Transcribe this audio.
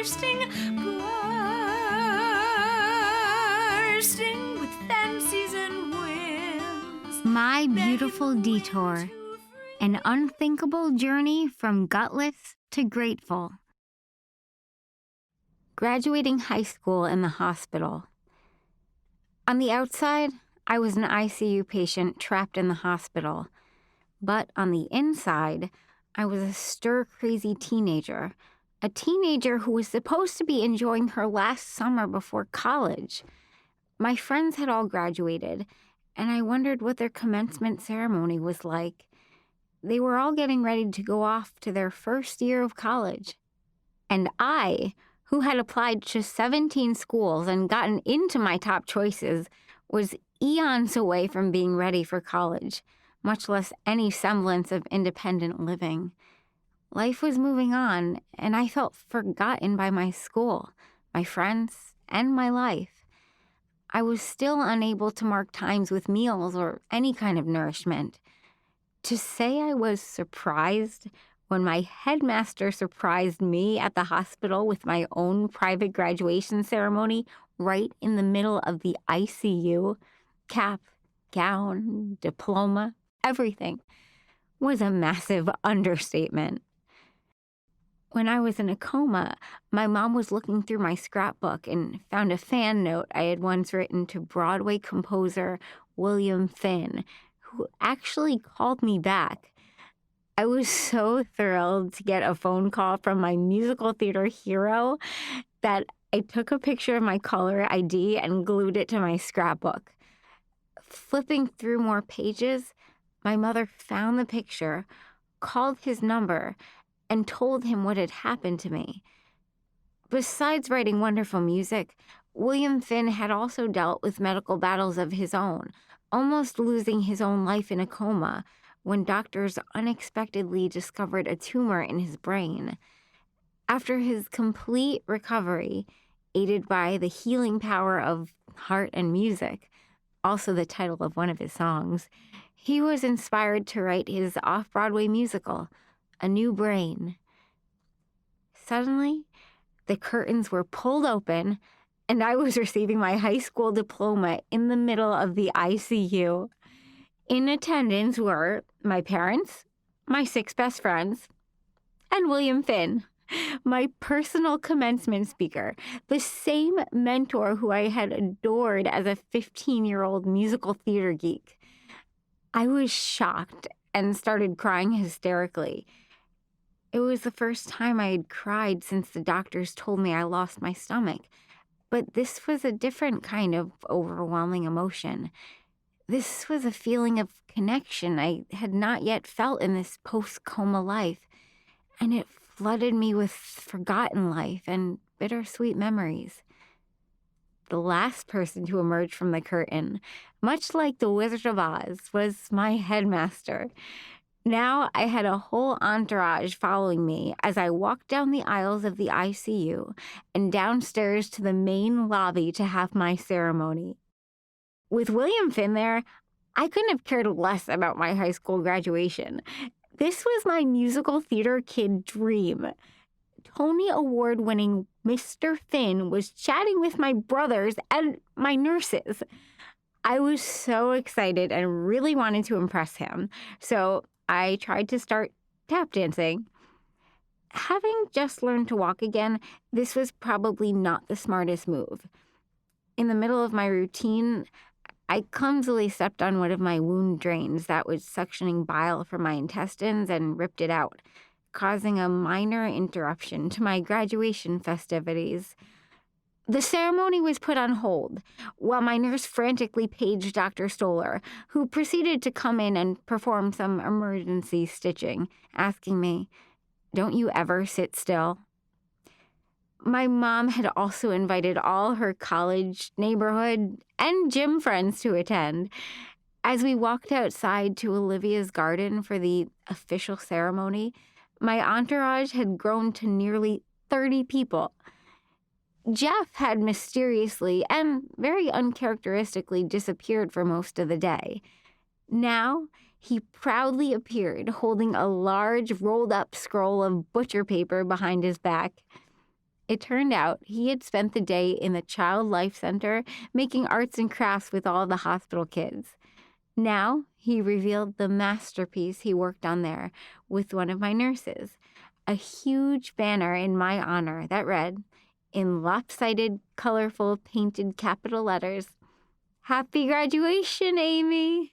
bursting with fancies and whims. My Beautiful Detour, an unthinkable journey from gutless to grateful. Graduating high school in the hospital. On the outside, I was an ICU patient trapped in the hospital. But on the inside, I was a stir-crazy teenager. A teenager who was supposed to be enjoying her last summer before college. My friends had all graduated, and I wondered what their commencement ceremony was like. They were all getting ready to go off to their first year of college. And I, who had applied to 17 schools and gotten into my top choices, was eons away from being ready for college, much less any semblance of independent living. Life was moving on, and I felt forgotten by my school, my friends, and my life. I was still unable to mark times with meals or any kind of nourishment. To say I was surprised when my headmaster surprised me at the hospital with my own private graduation ceremony right in the middle of the ICU, cap, gown, diploma, everything, was a massive understatement. When I was in a coma, my mom was looking through my scrapbook and found a fan note I had once written to Broadway composer William Finn, who actually called me back. I was so thrilled to get a phone call from my musical theater hero that I took a picture of my caller ID and glued it to my scrapbook. Flipping through more pages, my mother found the picture, called his number, and told him what had happened to me. Besides writing wonderful music, William Finn had also dealt with medical battles of his own, almost losing his own life in a coma when doctors unexpectedly discovered a tumor in his brain. After his complete recovery, aided by the healing power of heart and music, also the title of one of his songs, he was inspired to write his off-Broadway musical, A New Brain. Suddenly, the curtains were pulled open, and I was receiving my high school diploma in the middle of the ICU. In attendance were my parents, my 6 best friends, and William Finn, my personal commencement speaker, the same mentor who I had adored as a 15-year-old musical theater geek. I was shocked and started crying hysterically. It was the first time I had cried since the doctors told me I lost my stomach. But this was a different kind of overwhelming emotion. This was a feeling of connection I had not yet felt in this post-coma life, and it flooded me with forgotten life and bittersweet memories. The last person to emerge from the curtain, much like the Wizard of Oz, was my headmaster. Now I had a whole entourage following me as I walked down the aisles of the ICU and downstairs to the main lobby to have my ceremony. With William Finn there, I couldn't have cared less about my high school graduation. This was my musical theater kid dream. Tony Award-winning Mr. Finn was chatting with my brothers and my nurses. I was so excited and really wanted to impress him, so I tried to start tap dancing. Having just learned to walk again, this was probably not the smartest move. In the middle of my routine, I clumsily stepped on one of my wound drains that was suctioning bile from my intestines and ripped it out, causing a minor interruption to my graduation festivities. The ceremony was put on hold, while my nurse frantically paged Dr. Stoller, who proceeded to come in and perform some emergency stitching, asking me, "Don't you ever sit still?" My mom had also invited all her college, neighborhood, and gym friends to attend. As we walked outside to Olivia's garden for the official ceremony, my entourage had grown to nearly 30 people. Jeff had mysteriously and very uncharacteristically disappeared for most of the day. Now, he proudly appeared holding a large rolled-up scroll of butcher paper behind his back. It turned out he had spent the day in the Child Life Center making arts and crafts with all the hospital kids. Now he revealed the masterpiece he worked on there with one of my nurses, a huge banner in my honor that read, in lopsided, colorful, painted capital letters, "Happy graduation, Amy."